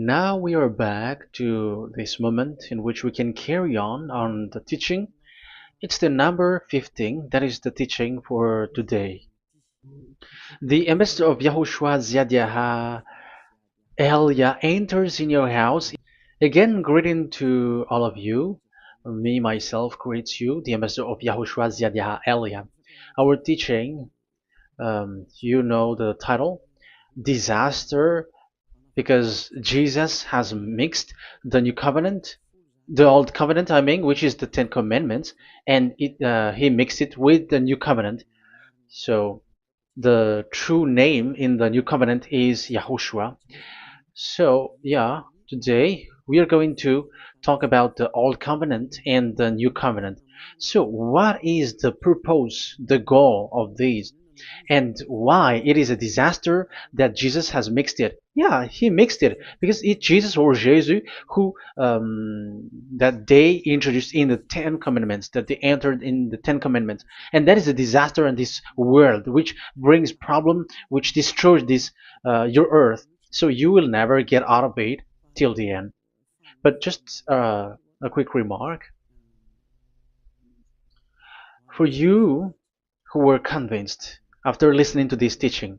Now we are back to this moment in which we can carry on the teaching. It's the number 15, that is the teaching for today. The ambassador of YAHOSHUAH YAH Elia enters in your house. Again, greeting to all of you. Me, myself, greets you, the ambassador of YAHOSHUAH YAH Elia. Our teaching, you know the title, Disaster, because Jesus has mixed the new covenant, the old covenant, I mean, which is the Ten Commandments, and he mixed it with the new covenant. So the true name in the new covenant is Yahushua. So yeah, today we are going to talk about the old covenant and the new covenant. So what is the purpose, the goal of these? And why it is a disaster that Jesus has mixed it. Yeah, he mixed it because it's Jesus or Jesus who that they introduced in the Ten Commandments, that they entered in the Ten Commandments, and that is a disaster in this world, which brings problem, which destroys this your earth. So you will never get out of it till the end. But just a quick remark for you who were convinced after listening to this teaching.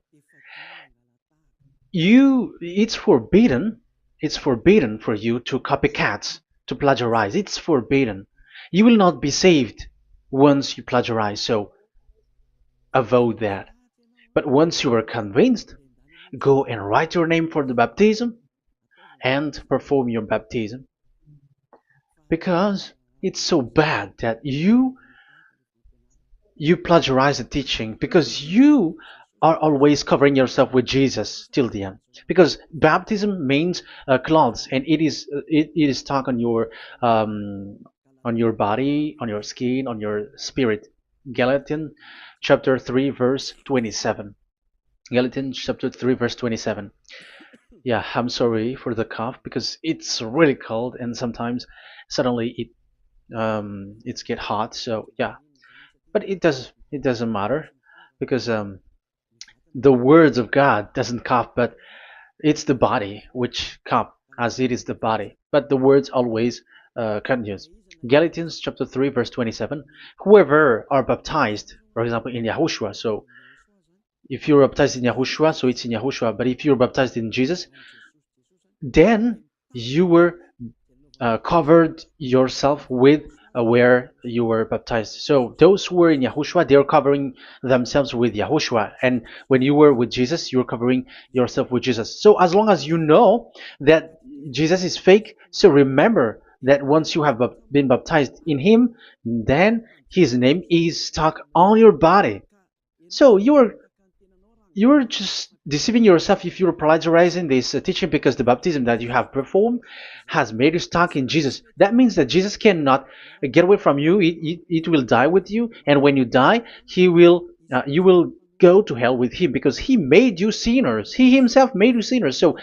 It's forbidden for you to copycat, to plagiarize. It's forbidden. You will not be saved once you plagiarize, so avoid that. But once you are convinced, go and write your name for the baptism and perform your baptism, because it's so bad that you plagiarize the teaching, because you are always covering yourself with Jesus till the end. Because baptism means clothes, and it is stuck on your body, on your skin, on your spirit. Galatians chapter 3 verse 27. Galatians chapter 3 verse 27. Yeah, I'm sorry for the cough because it's really cold and sometimes suddenly it's get hot. So yeah, but it doesn't matter because the words of God doesn't cough, but it's the body which cough, as it is the body. But the words always continues. Galatians chapter 3 verse 27. Whoever are baptized, for example, in Yahushua. So if you're baptized in Yahushua, so it's in Yahushua. But if you're baptized in Jesus, then you were covered yourself with where you were baptized. So those who were in Yahushua, they are covering themselves with Yahushua. And when you were with Jesus, you're covering yourself with Jesus. So as long as you know that Jesus is fake, so remember that once you have been baptized in him, then his name is stuck on your body. So you're just deceiving yourself if you're plagiarizing this teaching, because the baptism that you have performed has made you stuck in Jesus. That means that Jesus cannot get away from you. It will die with you, and when you die, you will go to hell with him, because he made you sinners. He himself made you sinners. So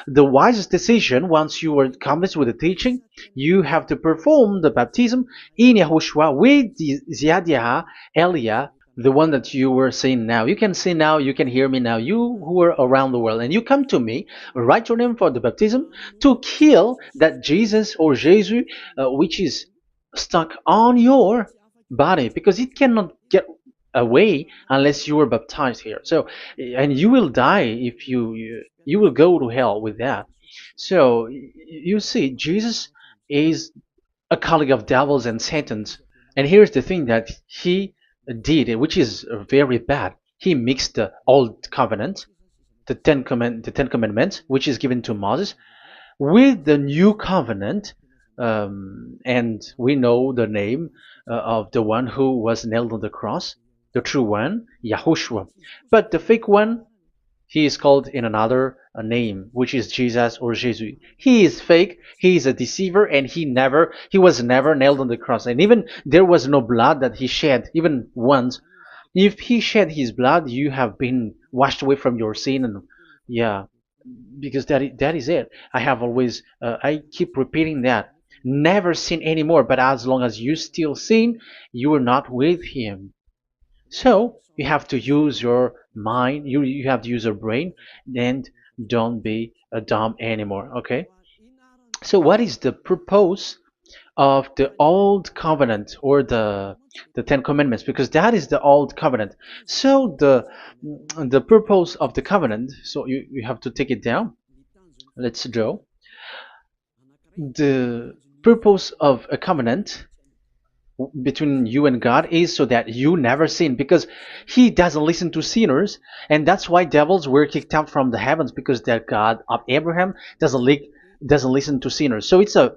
the wisest decision, once you are convinced with the teaching, you have to perform the baptism in Yahushua with the Ziyadah Elia, the one that you were saying now. You can see now, you can hear me now, you who are around the world, and you come to me, write your name for the baptism to kill that Jesus or Jesus which is stuck on your body, because it cannot get away unless you are baptized here. So, and you will die if you will go to hell with that. So you see, Jesus is a colleague of devils and Satans. And here's the thing that he did, which is very bad. He mixed the old covenant, the Ten Commandments, which is given to Moses, with the new covenant, and we know the name of the one who was nailed on the cross, the true one, Yahushua. But the fake one, he is called in another name, which is Jesus or Jesus. He is fake. He is a deceiver, and he was never nailed on the cross. And even there was no blood that he shed, even once. If he shed his blood, you have been washed away from your sin, and yeah, because that is it. I keep repeating that. Never sin anymore. But as long as you still sin, you are not with him. So you have to use your mind, you have to use your brain, and don't be dumb anymore. Okay. So what is the purpose of the old covenant, or the Ten Commandments? Because that is the old covenant. So the purpose of the covenant. So you have to take it down. Let's draw. The purpose of a covenant between you and God is so that you never sin, because he doesn't listen to sinners. And that's why devils were kicked out from the heavens, because the God of Abraham doesn't listen to sinners. So it's a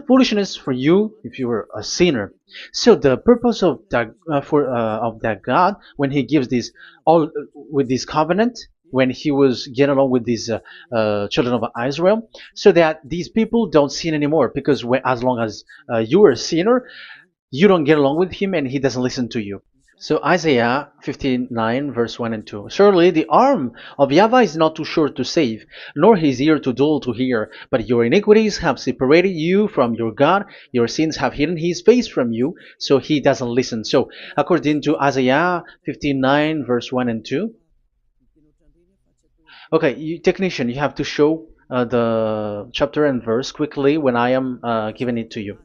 foolishness for you if you were a sinner. So the purpose of that God, when he gives this all with this covenant, when he was getting along with these children of Israel, so that these people don't sin anymore, because as long as you are a sinner, you don't get along with him and he doesn't listen to you. So Isaiah 59 verse 1 and 2. Surely the arm of YAHVAH is not too short to save, nor his ear too dull to hear. But your iniquities have separated you from your God. Your sins have hidden his face from you, so he doesn't listen. So according to Isaiah 59 verse 1 and 2. Okay, technician, you have to show the chapter and verse quickly when I am giving it to you,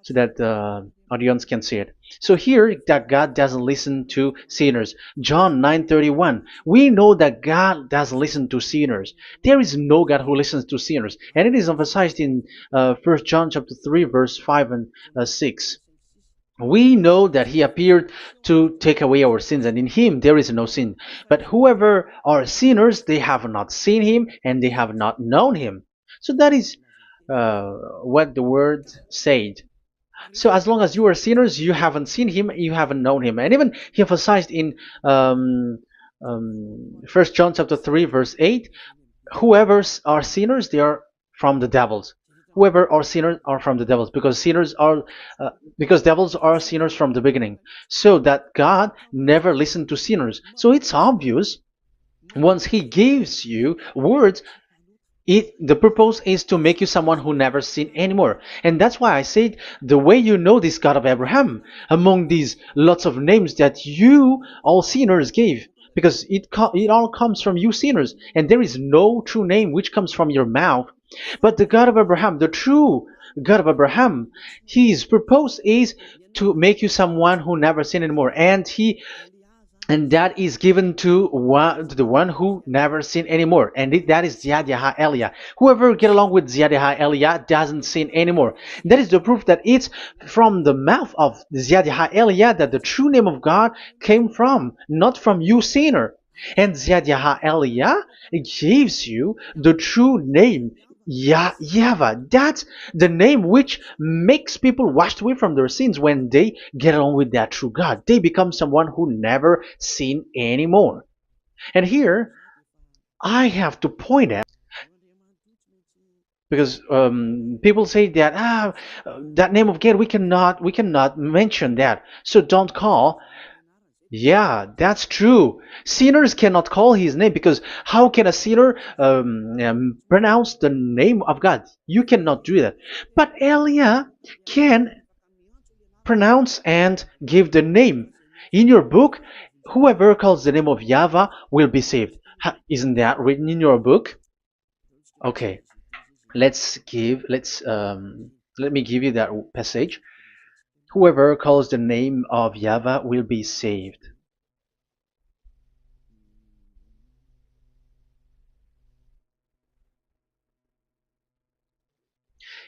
so that the audience can see it. So here, that God doesn't listen to sinners. John 9:31. We know that God doesn't listen to sinners. There is no God who listens to sinners, and it is emphasized in 1 John chapter 3 verse 5 and 6. We know that he appeared to take away our sins, and in him there is no sin. But whoever are sinners, they have not seen him, and they have not known him. So that is what the word said. So as long as you are sinners, you haven't seen him, you haven't known him. And even he emphasized in 1 John chapter 3 verse 8, whoever are sinners, they are from the devils. Whoever are sinners are from the devils, because because devils are sinners from the beginning. So that God never listened to sinners. So it's obvious, once he gives you words, the purpose is to make you someone who never sinned anymore. And that's why I said, the way you know this God of Abraham among these lots of names that you all sinners gave, because it all comes from you sinners, and there is no true name which comes from your mouth. But the God of Abraham, the true God of Abraham, his purpose is to make you someone who never sinned anymore. And that is given to the one who never sin anymore, and that is YAH Eliah. Whoever get along with YAH Eliah doesn't sin anymore. That is the proof that it's from the mouth of YAH Eliah that the true name of God came from, not from you sinner. And YAH Eliah gives you the true name, YAHVAH. That's the name which makes people washed away from their sins. When they get along with that true God, they become someone who never sin anymore. And here I have to point out, because people say that that name of God, we cannot mention that, so don't call. Yeah, that's true. Sinners cannot call his name, because how can a sinner pronounce the name of God? You cannot do that. But Elia can pronounce and give the name. In your book, whoever calls the name of YAHVAH will be saved. Isn't that written in your book? Okay, let me give you that passage. Whoever calls the name of YAHVAH will be saved.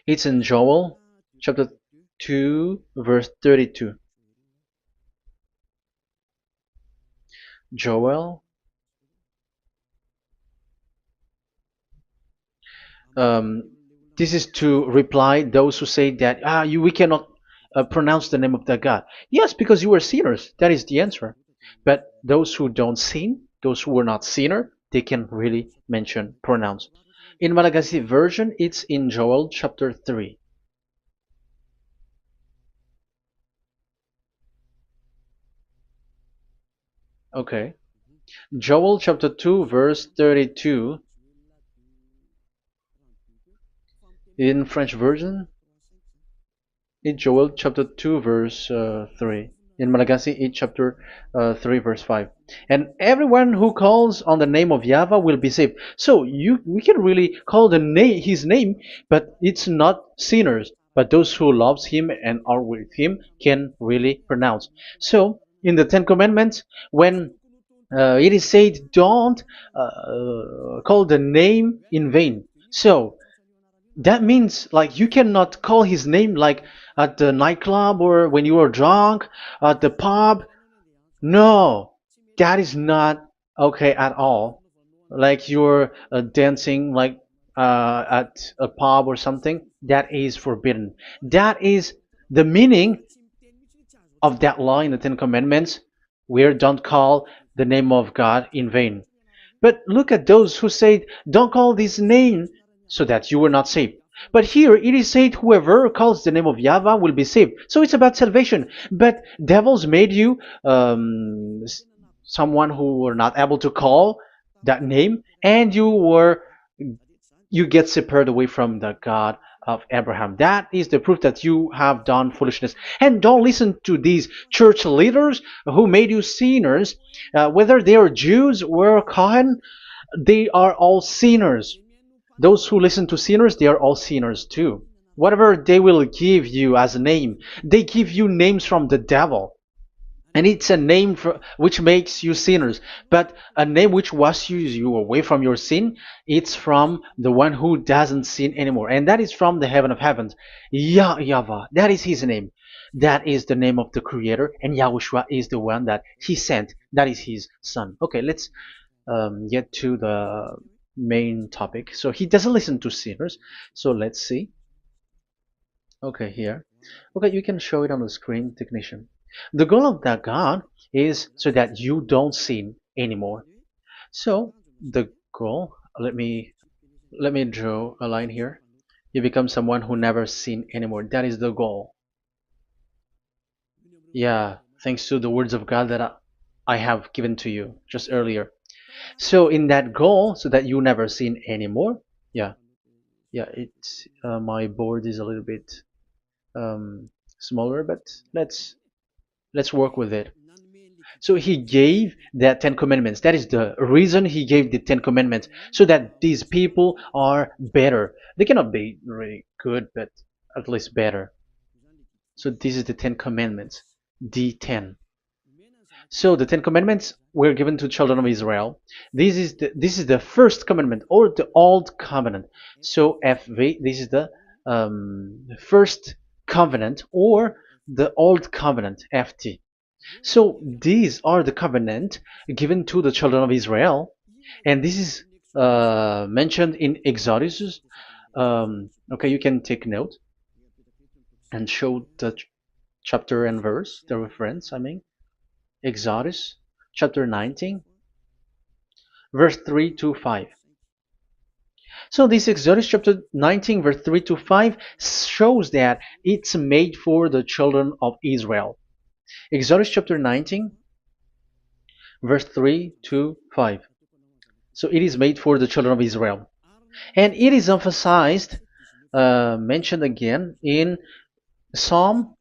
It's in Joel chapter 2 verse 32. Joel, um, this is to reply those who say that we cannot pronounce the name of the God. Yes, because you are sinners. That is the answer. But those who don't sin, those who are not sinner, they can really pronounce. In Malagasy version, it's in Joel chapter 3. Okay. Joel chapter 2 verse 32. In French version, in Joel chapter 2 verse 3. in Malagasy 8 chapter 3 verse 5. And everyone who calls on the name of YAHVAH will be saved. So we can really call his name, but it's not sinners, but those who loves him and are with him can really pronounce. So in the Ten Commandments, when it is said, don't call the name in vain. So that means like you cannot call his name like at the nightclub or when you are drunk at the pub. No, that is not okay at all. Like you're dancing like at a pub or something, that is forbidden. That is the meaning of that law in the Ten Commandments, where don't call the name of God in vain. But look at those who say, don't call this name so that you will not saved. But here it is said, whoever calls the name of YAHVAH will be saved. So it's about salvation. But devils made you someone who were not able to call that name, and you get separated away from the God of Abraham. That is the proof that you have done foolishness. And don't listen to these church leaders who made you sinners, whether they are Jews or Kohen, they are all sinners. Those who listen to sinners, they are all sinners too. Whatever they will give you as a name, they give you names from the devil. And it's a name which makes you sinners. But a name which washes you away from your sin, it's from the one who doesn't sin anymore. And that is from the heaven of heavens. Yahvah, that is his name. That is the name of the Creator. And Yahushua is the one that he sent. That is his son. Okay, let's get to the main topic. So he doesn't listen to sinners. So let's see. Okay, here. Okay, you can show it on the screen, technician. The goal of that God is so that you don't sin anymore. So the goal, let me draw a line here. You become someone who never sin anymore. That is the goal. Yeah, thanks to the words of God that I have given to you just earlier. So in that goal, so that you never sin anymore. Yeah, yeah. It's my board is a little bit smaller, but let's work with it. So he gave the Ten Commandments. That is the reason he gave the Ten Commandments, so that these people are better. They cannot be really good, but at least better. So this is the Ten Commandments, D10. So the Ten Commandments were given to children of Israel. This is the first commandment or the old covenant. So FV, this is the first covenant or the old covenant, FT. So these are the covenant given to the children of Israel, and this is mentioned in Exodus. Okay, you can take note and show the chapter and verse, the reference. I mean, Exodus chapter 19, verse 3 to 5. So this Exodus chapter 19, verse 3 to 5 shows that it's made for the children of Israel. Exodus chapter 19, verse 3 to 5. So it is made for the children of Israel. And it is emphasized, mentioned again in Psalm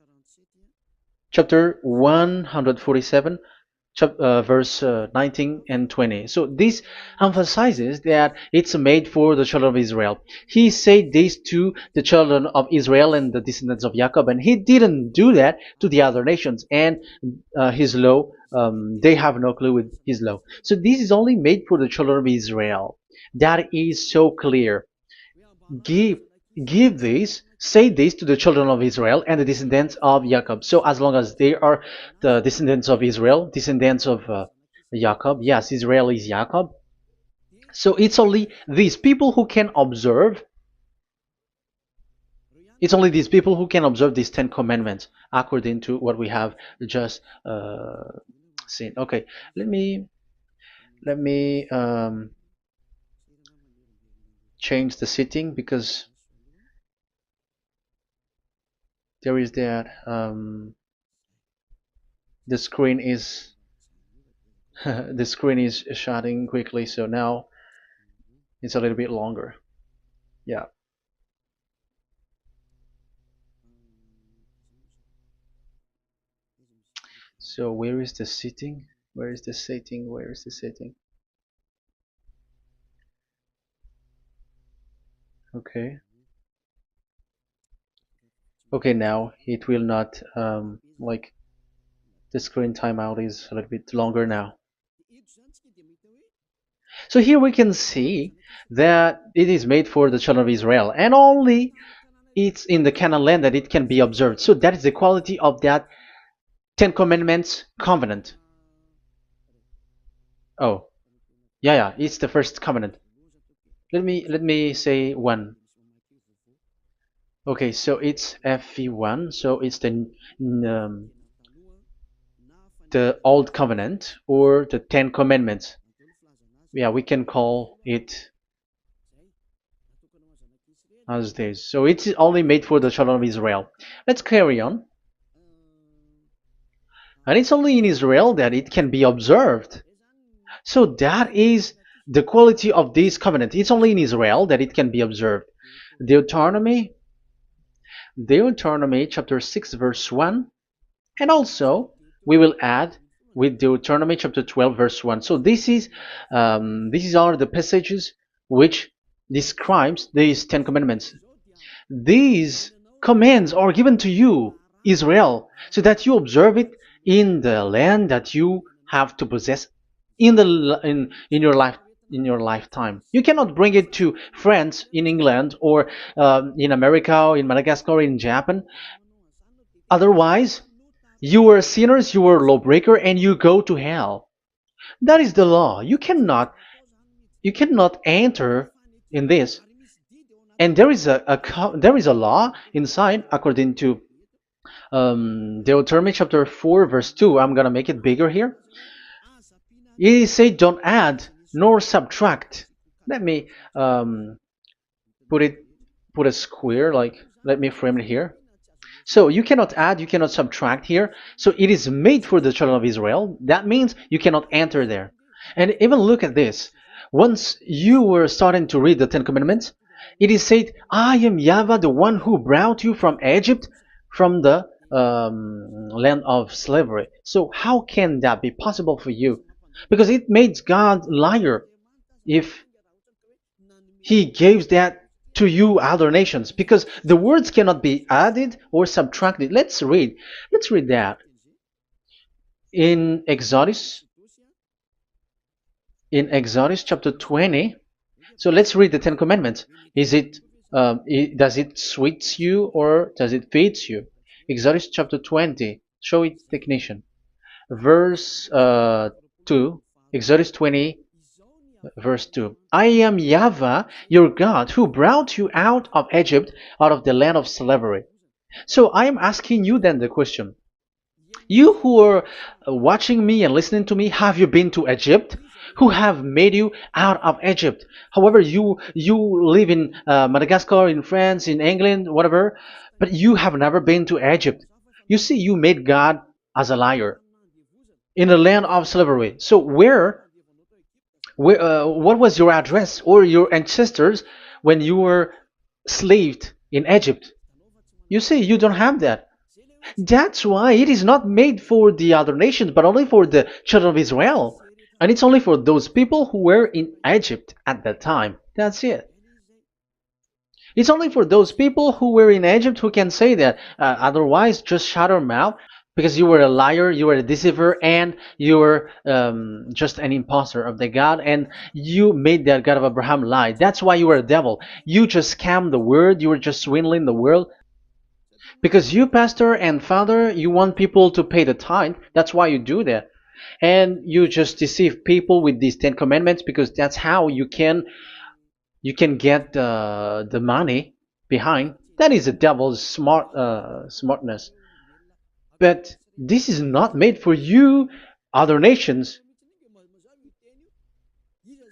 chapter 147, verse 19 and 20. So this emphasizes that it's made for the children of Israel. He said this to the children of Israel and the descendants of Jacob, and he didn't do that to the other nations. And his law, they have no clue with his law. So this is only made for the children of Israel. That is so clear. Give give this, say this to the children of Israel and the descendants of Jacob. So as long as they are the descendants of Israel, descendants of Jacob, yes, Israel is Jacob. So it's only these people who can observe. It's only these people who can observe these Ten Commandments according to what we have just seen. Okay, let me change the setting because there is that the screen is the screen is shutting quickly, so now it's a little bit longer. Yeah. So where is the sitting? Where is the sitting? Where is the sitting? Okay. Okay, now it will not like the screen timeout is a little bit longer now. So here we can see that it is made for the children of Israel, and only it's in the Canaan land that it can be observed. So that is the quality of that Ten Commandments covenant. Oh, yeah, it's the first covenant. Let me say one. Okay, so it's FV1, so it's the old covenant or the Ten Commandments. Yeah, we can call it as this. So it's only made for the children of Israel. Let's carry on. And it's only in Israel that it can be observed. So that is the quality of this covenant. It's only in Israel that it can be observed. Deuteronomy, Deuteronomy chapter 6 verse 1, and also we will add with Deuteronomy chapter 12 verse 1. So these are the passages which describes these Ten Commandments. These commands are given to you, Israel, so that you observe it in the land that you have to possess in your lifetime. You cannot bring it to France, in England, or in America, or in Madagascar, or in Japan. Otherwise, you are sinners, you are lawbreaker, and you go to hell. That is the law. You cannot enter in this. And there is a law inside, according to Deuteronomy chapter 4 verse 2. I'm gonna make it bigger here. It says don't add nor subtract. Let me put a square, like, let me frame it here. So you cannot add, you cannot subtract here. So it is made for the children of Israel. That means you cannot enter there. And even look at this. Once you were starting to read the Ten Commandments, it is said, I am YAHVAH, the one who brought you from Egypt, from the land of slavery. So how can that be possible for you? Because it makes God liar if he gives that to you other nations, because the words cannot be added or subtracted. Let's read that in Exodus chapter 20. So let's read the Ten Commandments. Does it sweets you or does it feeds you? Exodus chapter 20. Show it, technician. Verse 2. Exodus 20 verse 2. I am YAHVAH, your God, who brought you out of Egypt, out of the land of slavery. So I am asking you then the question. You who are watching me and listening to me, have you been to Egypt? Who have made you out of Egypt? However, you live in Madagascar, in France, in England, whatever, but you have never been to Egypt. You see, you made God as a liar in the land of slavery. So what was your address or your ancestors when you were slaved in Egypt? You see, you don't have that. That's why it is not made for the other nations, but only for the children of Israel. And it's only for those people who were in Egypt at that time. That's it. It's only for those people who were in Egypt who can say that. Otherwise, just shut your mouth, because you were a liar, you were a deceiver, and you were just an imposter of the God, and you made that God of Abraham lie. That's why you were a devil. You just scammed the word, you were just swindling the world. Because you, pastor and father, you want people to pay the tithe. That's why you do that. And you just deceive people with these 10 commandments, because that's how you can get the money behind. That is the devil's smartness. But this is not made for you, other nations.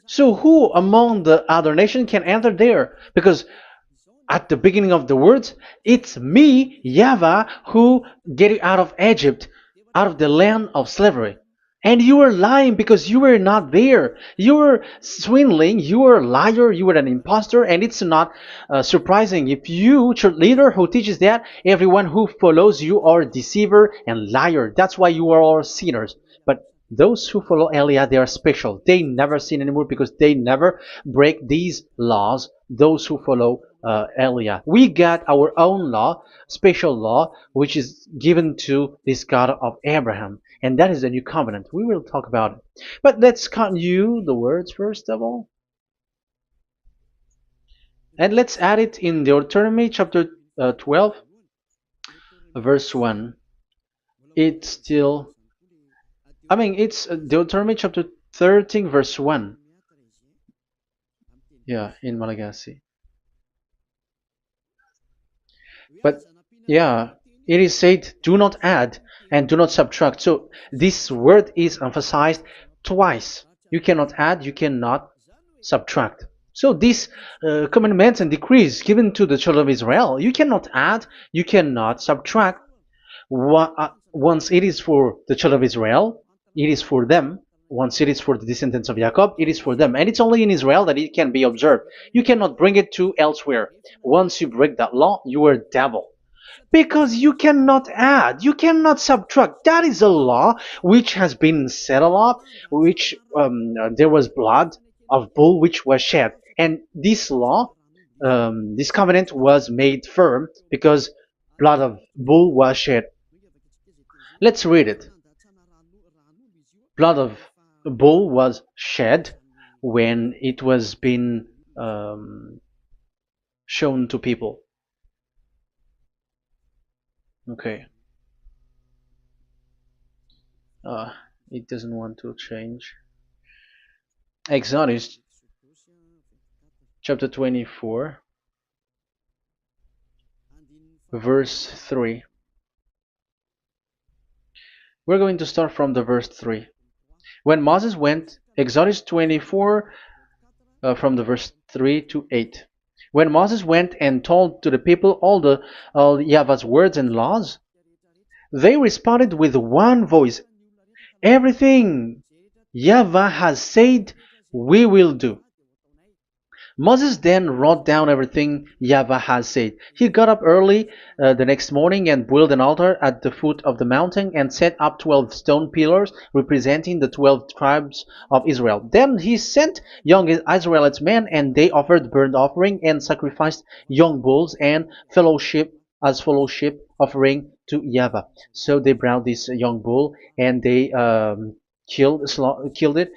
So who among the other nations can enter there? Because at the beginning of the words, it's me, YAHVAH, who get you out of Egypt, out of the land of slavery. And you were lying because you were not there. You were swindling. You were a liar. You were an imposter. And it's not surprising if you, church leader who teaches that, everyone who follows you are deceiver and liar. That's why you are all sinners. But those who follow Elia, they are special. They never sin anymore because they never break these laws. Those who follow Elia. We got our own law, special law, which is given to this God of Abraham. And that is the new covenant. We will talk about it. But let's continue the words first of all. And let's add it in Deuteronomy chapter 12, verse 1. It's still, it's Deuteronomy chapter 13, verse 1. Yeah, in Malagasy. But yeah, it is said, do not add and do not subtract. So this word is emphasized twice. You cannot add, you cannot subtract. So these commandments and decrees given to the children of Israel, you cannot add, you cannot subtract. Once it is for the children of Israel, it is for them. Once it is for the descendants of Jacob, it is for them. And it's only in Israel that it can be observed. You cannot bring it to elsewhere. Once you break that law, you are devil. Because you cannot add, you cannot subtract. That is a law which has been settled up, which there was blood of bull which was shed. And this law, this covenant was made firm because blood of bull was shed. Let's read it. Blood of bull was shed when it was been shown to people. Okay. It doesn't want to change. Exodus chapter 24, verse 3. We're going to start from the verse 3. When Moses went, Exodus 24, from the verse 3 to 8. When Moses went and told to the people all YAHVAH's words and laws, they responded with one voice, everything YAHVAH has said, we will do. Moses then wrote down everything YAHVAH has said. He got up early the next morning and built an altar at the foot of the mountain and set up 12 stone pillars representing the 12 tribes of Israel. Then he sent young Israelite men, and they offered burnt offering and sacrificed young bulls and fellowship offering to YAHVAH. So they brought this young bull and they killed it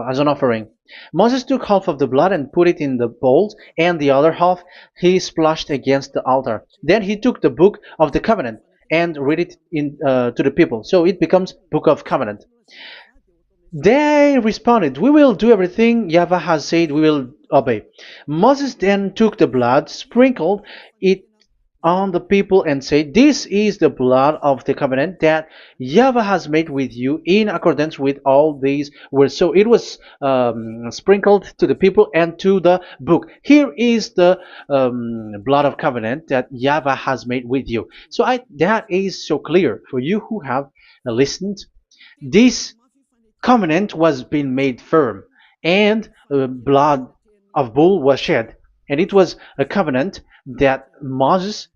as an offering. Moses took half of the blood and put it in the bowls, and the other half he splashed against the altar. Then he took the book of the covenant and read it to the people. So it becomes book of covenant. They responded, we will do everything YAHVAH has said, we will obey. Moses then took the blood, sprinkled it on the people, and said, this is the blood of the covenant that YAHVAH has made with you in accordance with all these words. So it was sprinkled to the people and to the book. Here is the blood of covenant that YAHVAH has made with you. So that is so clear for you who have listened. This covenant was being made firm, and blood of bull was shed. And it was a covenant that Moshe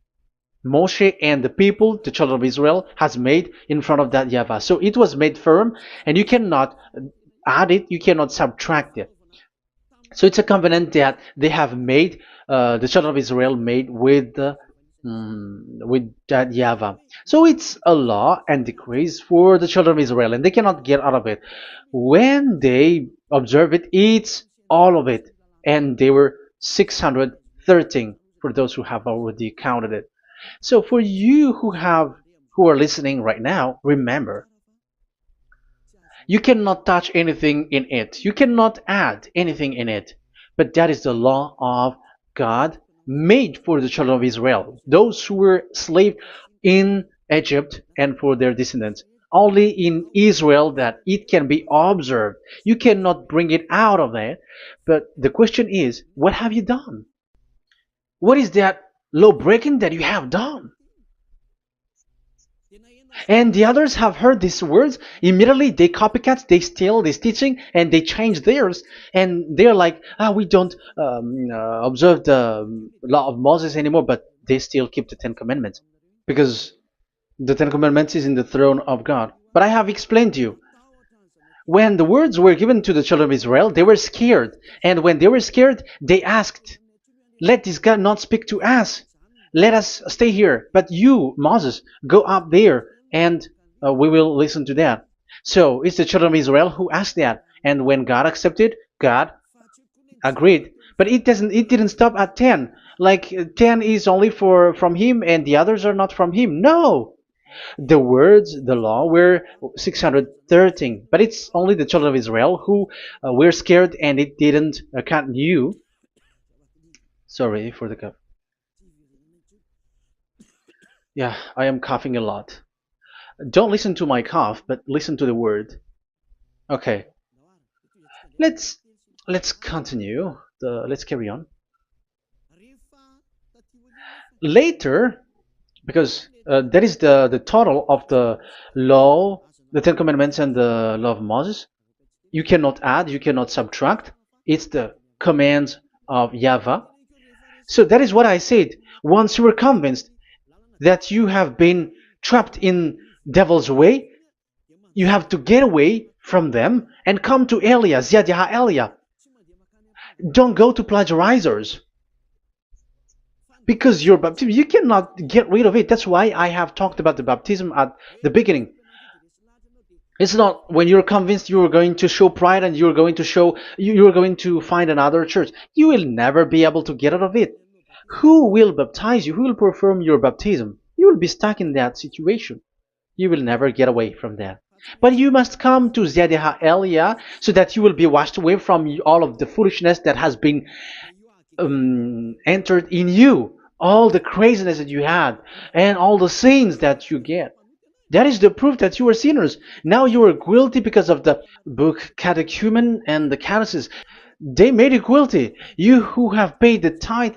and the people, the children of Israel, has made in front of that YAHVAH. So it was made firm, and you cannot add it, you cannot subtract it. So it's a covenant that they have made, the children of Israel made with that YAHVAH. So it's a law and decrees for the children of Israel, and they cannot get out of it. When they observe it, it's all of it. And they were 613 for those who have already counted it. So for you who are listening right now, remember, you cannot touch anything in it. You cannot add anything in it. But that is the law of God made for the children of Israel, those who were slaves in Egypt and for their descendants. Only in Israel that it can be observed. You cannot bring it out of there. But the question is, what have you done? What is that law breaking that you have done? And the others have heard these words. Immediately, they copycats, they steal this teaching, and they change theirs. And they're like, ah, we don't observe the law of Moses anymore, but they still keep the Ten Commandments because the Ten Commandments is in the throne of God. But I have explained to you, when the words were given to the children of Israel, they were scared. And when they were scared, they asked, let this God not speak to us. Let us stay here. But you, Moses, go up there and we will listen to that. So it's the children of Israel who asked that. And when God accepted, God agreed. But it didn't stop at 10. Like 10 is only for from him and the others are not from him. No. The words, the law were 613. But it's only the children of Israel who were scared and it didn't continue. Sorry for the cup. Yeah, I am coughing a lot. Don't listen to my cough, but listen to the word. Okay, let's let's continue. Let's carry on. Later, because that is the total of the law, the Ten Commandments, and the law of Moses. You cannot add, you cannot subtract. It's the commands of YAHVAH. So that is what I said. Once you were convinced that you have been trapped in devil's way, you have to get away from them and come to Elia, Ziadiha Elia. Don't go to plagiarizers. Because your baptism, you cannot get rid of it. That's why I have talked about the baptism at the beginning. It's not when you're convinced you are going to show pride and you're going to show you're going to find another church. You will never be able to get out of it. Who will baptize you? Who will perform your baptism? You will be stuck in that situation. You will never get away from that. But you must come to Ziadiha Elia so that you will be washed away from all of the foolishness that has been entered in you, all the craziness that you had, and all the sins that you get. That is the proof that you are sinners. Now you are guilty because of the book Catechumen and the Catechism. They made you guilty. You who have paid the tithe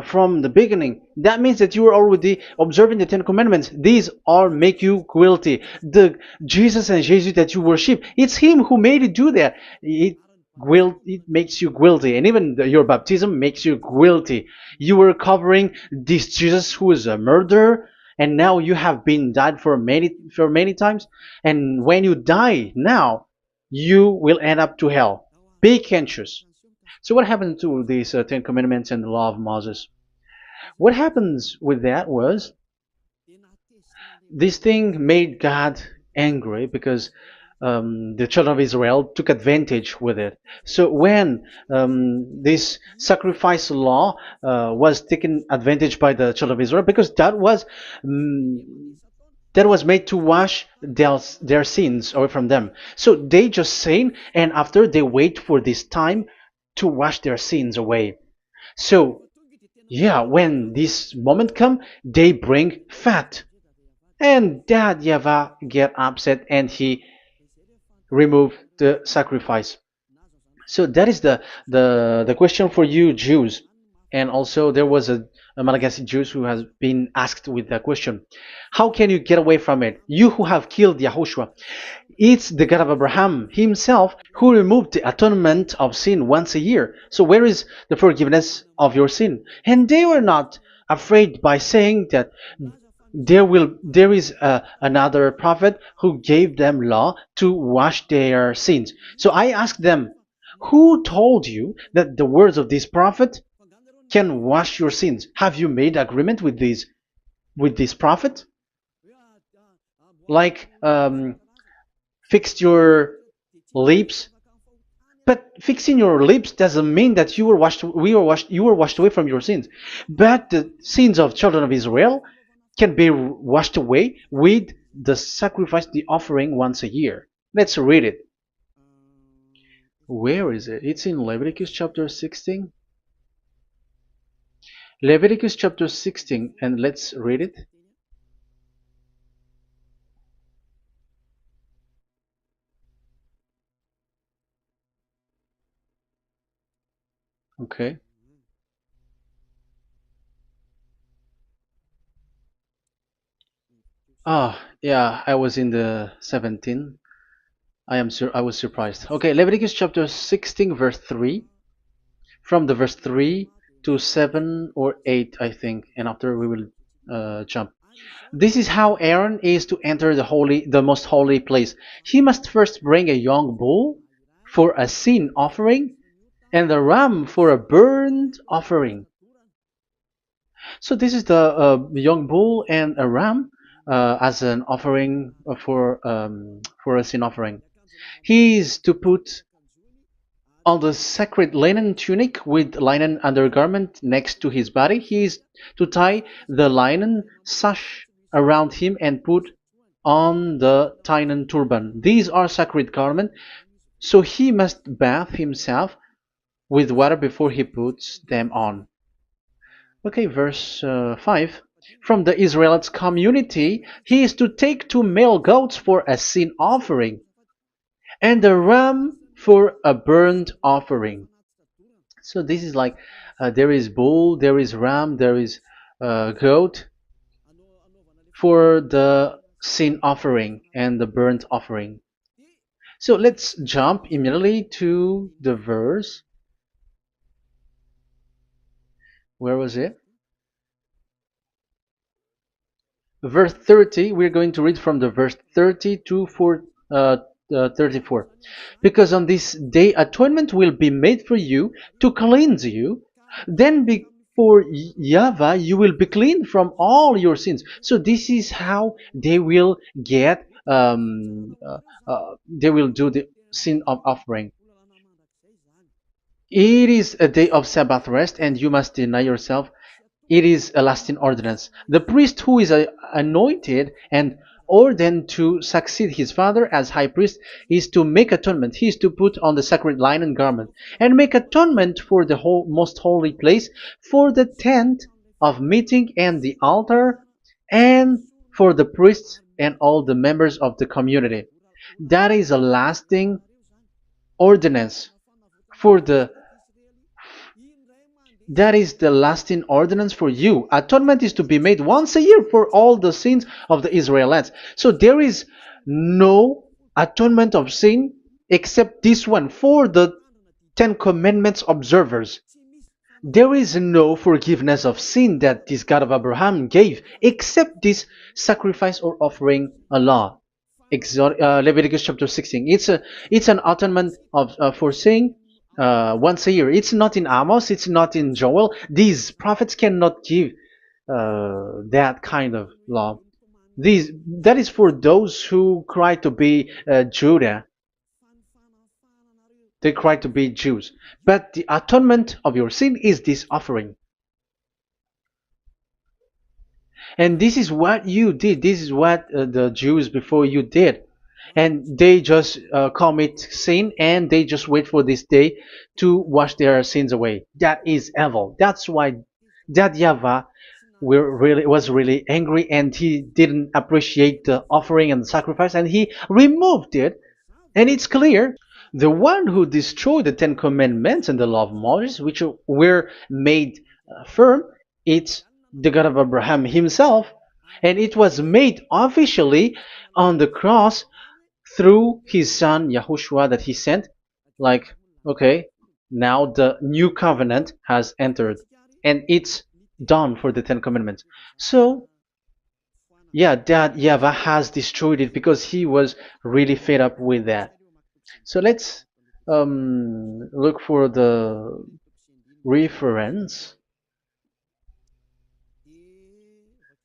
from the beginning. That means that you are already observing the Ten Commandments. These all make you guilty. The Jesus and Jesus that you worship, it's Him who made you do that. It makes you guilty, and even your baptism makes you guilty. You were covering this Jesus who is a murderer, and now you have been died for many times. And when you die now, you will end up to hell. Be conscious. So what happened to these Ten Commandments and the law of Moses? What happens with that was this thing made God angry because the children of Israel took advantage with it. So when this sacrifice law was taken advantage by the children of Israel, because that was made to wash their sins away from them. So they just sin, and after they wait for this time to wash their sins away. So yeah, when this moment come, they bring fat. And Dad Yava get upset and he removed the sacrifice. So that is the question for you Jews. And also there was a Malagasy Jews who has been asked with that question. How can you get away from it? You who have killed YAHOSHUAH. It's the God of Abraham himself who removed the atonement of sin once a year. So where is the forgiveness of your sin? And they were not afraid by saying that there is another prophet who gave them law to wash their sins. So I asked them, who told you that the words of this prophet can wash your sins? Have you made agreement with this prophet? Like fixed your lips. But fixing your lips doesn't mean that you were washed away from your sins. But the sins of children of Israel can be washed away with the sacrifice, the offering once a year. Let's read it. Where is it? It's in Leviticus chapter 16. Leviticus chapter 16, and let's read it. Okay. Ah, yeah, I was in the 17. I was surprised. Okay, Leviticus chapter 16 verse 3, from the verse 3 to 7 or 8, I think, and after we will jump. This is how Aaron is to enter the most holy place. He must first bring a young bull for a sin offering and a ram for a burnt offering. So this is the young bull and a ram as an offering for a sin offering. He is to put on the sacred linen tunic with linen undergarment next to his body. He is to tie the linen sash around him and put on the linen turban. These are sacred garments, so he must bath himself with water before he puts them on. Okay, verse 5. From the Israelites community, he is to take two male goats for a sin offering and a ram for a burnt offering. So this is like there is bull, there is ram, there is goat for the sin offering and the burnt offering. So let's jump immediately to the verse. Where was it? Verse 30. We're going to read from the verse 30 to 34. Because on this day atonement will be made for you to cleanse you. Then before YAHVAH you will be clean from all your sins. So this is how they will get. They will do the sin of offering. It is a day of Sabbath rest, and you must deny yourself. It is a lasting ordinance. The priest who is anointed and ordained to succeed his father as high priest is to make atonement. He is to put on the sacred linen garment and make atonement for the most holy place, for the tent of meeting and the altar, and for the priests and all the members of the community. That is a lasting ordinance for the that is the lasting ordinance for you. Atonement is to be made once a year for all the sins of the Israelites. So there is no atonement of sin except this one for the Ten Commandments observers. There is no forgiveness of sin that this God of Abraham gave except this sacrifice or offering Allah. Leviticus chapter 16. It's an atonement of for sin once a year. It's not in Amos. It's not in Joel. These prophets cannot give that kind of law. That is for those who cry to be Judah. They cry to be Jews. But the atonement of your sin is this offering. And this is what you did. This is what the Jews before you did. And they just commit sin and they just wait for this day to wash their sins away. That is evil. That's why that YAHVAH was really angry and he didn't appreciate the offering and the sacrifice and he removed it. And it's clear the one who destroyed the Ten Commandments and the law of Moses, which were made firm, it's the God of Abraham himself. And it was made officially on the cross through his son YAHOSHUAH that he sent. Like, okay, now the new covenant has entered and it's done for the Ten Commandments. So, yeah, that YAHVAH has destroyed it because he was really fed up with that. So let's look for the reference.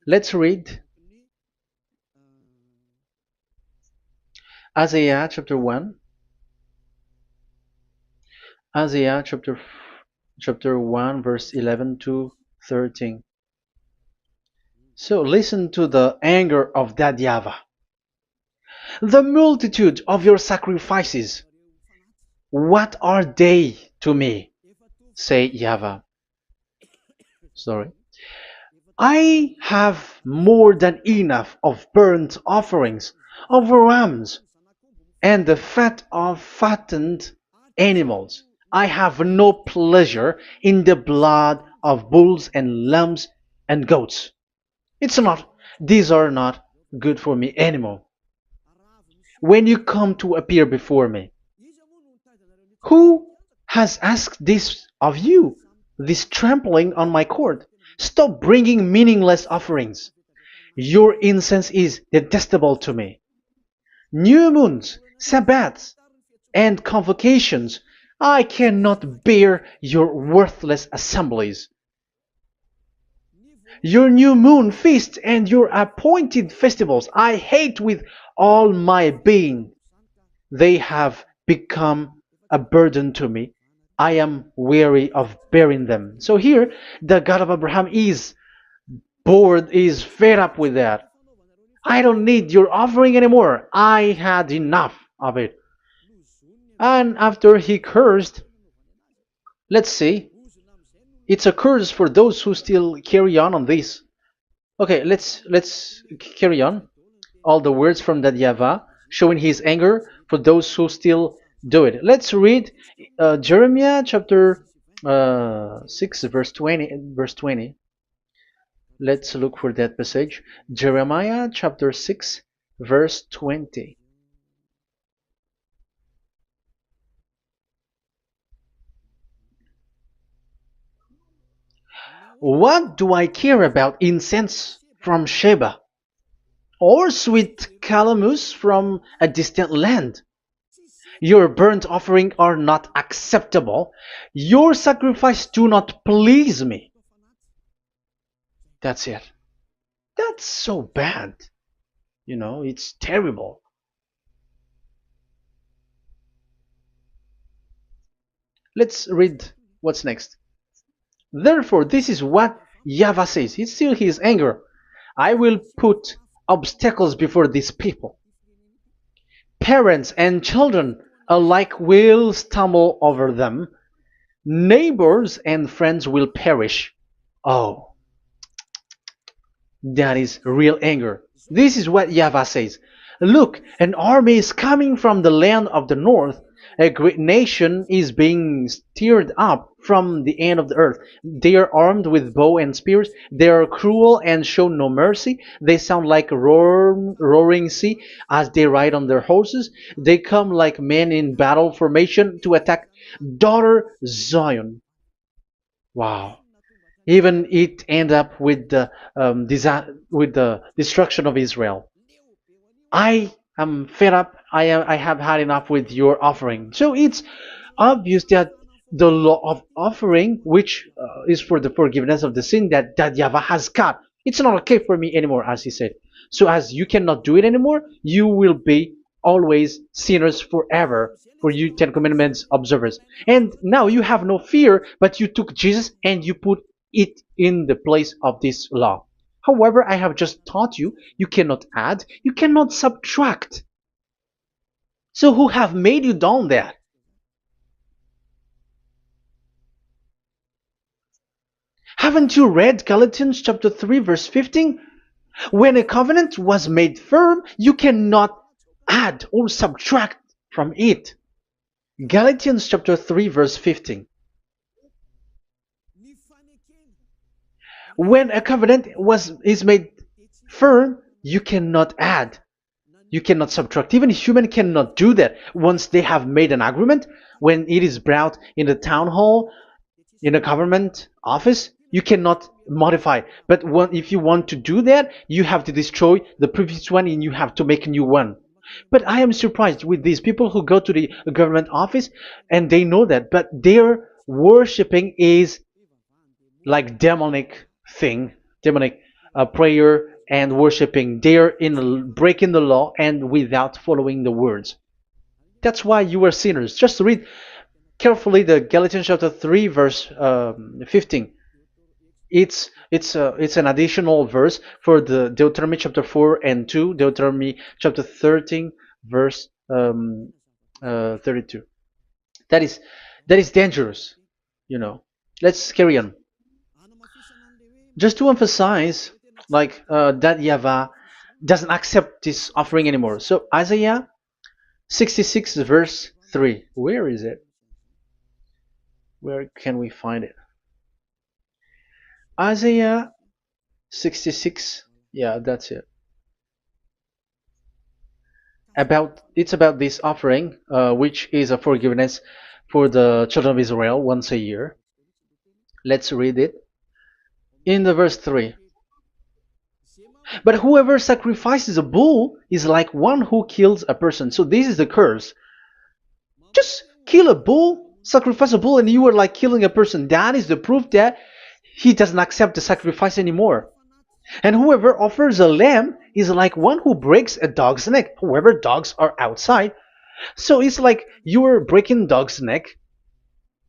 Let's read Isaiah chapter 1. Isaiah chapter 1 verse 11 to 13. So listen to the anger of that YAHVAH. The multitude of your sacrifices, what are they to me? Say YAHVAH. Sorry. I have more than enough of burnt offerings, of rams, and the fat of fattened animals. I have no pleasure in the blood of bulls and lambs and goats. These are not good for me anymore. When you come to appear before me, who has asked this of you? This trampling on my court. Stop bringing meaningless offerings. Your incense is detestable to me. New moons, Sabbaths, and convocations. I cannot bear your worthless assemblies. Your new moon feasts and your appointed festivals I hate with all my being. They have become a burden to me. I am weary of bearing them. So here, the God of Abraham is bored, is fed up with that. I don't need your offering anymore. I had enough of it. And after he cursed, let's see, it's a curse for those who still carry on this. Okay, let's carry on. All the words from that YAHVAH showing his anger for those who still do it. Let's read Jeremiah chapter 6 verse 20 verse 20. Let's look for that passage. Jeremiah chapter 6 verse 20. What do I care about incense from Sheba, or sweet calamus from a distant land? Your burnt offering are not acceptable. Your sacrifice do not please me. That's it. That's so bad. It's terrible. Let's read what's next. Therefore, this is what YAHVAH says. It's still his anger. I will put obstacles before these people. Parents and children alike will stumble over them. Neighbors and friends will perish. Oh, that is real anger. This is what YAHVAH says. Look, an army is coming from the land of the north. A great nation is being stirred up from the end of the earth. They are armed with bow and spears. They are cruel and show no mercy. They sound like a roaring sea as they ride on their horses. They come like men in battle formation to attack daughter Zion. Wow. Even it end up with with the destruction of Israel. I am fed up. I have had enough with your offering. So it's obvious that the law of offering, which is for the forgiveness of the sin that YAHVAH has got, it's not okay for me anymore, as he said. So as you cannot do it anymore, you will be always sinners forever for you Ten Commandments observers. And now you have no fear, but you took Jesus and you put it in the place of this law. However, I have just taught you, you cannot add, you cannot subtract. So who have made you done that? Haven't you read Galatians chapter 3 verse 15? When a covenant was made firm, you cannot add or subtract from it. Galatians chapter 3 verse 15. When a covenant is made firm, you cannot add. You cannot subtract. Even human cannot do that. Once they have made an agreement, when it is brought in the town hall, in a government office, you cannot modify. But if you want to do that, you have to destroy the previous one and you have to make a new one. But I am surprised with these people who go to the government office and they know that, but their worshipping is like demonic thing, demonic prayer and worshipping. They're in breaking the law and without following the words. That's why you are sinners. Just read carefully the Galatians chapter 3 verse 15. It's an additional verse for the Deuteronomy chapter 4 and 2, Deuteronomy chapter 13 verse 32. That is dangerous, you know. Let's carry on. Just to emphasize, like that YAHVAH doesn't accept this offering anymore. So Isaiah 66 verse 3. Where is it? Where can we find it? Isaiah 66. Yeah, that's it. It's about this offering, which is a forgiveness for the children of Israel once a year. Let's read it in the verse 3. But whoever sacrifices a bull is like one who kills a person. So this is the curse. Just kill a bull, sacrifice a bull, and you are like killing a person. That is the proof that he doesn't accept the sacrifice anymore. And whoever offers a lamb is like one who breaks a dog's neck. However, dogs are outside. So it's like you're breaking dog's neck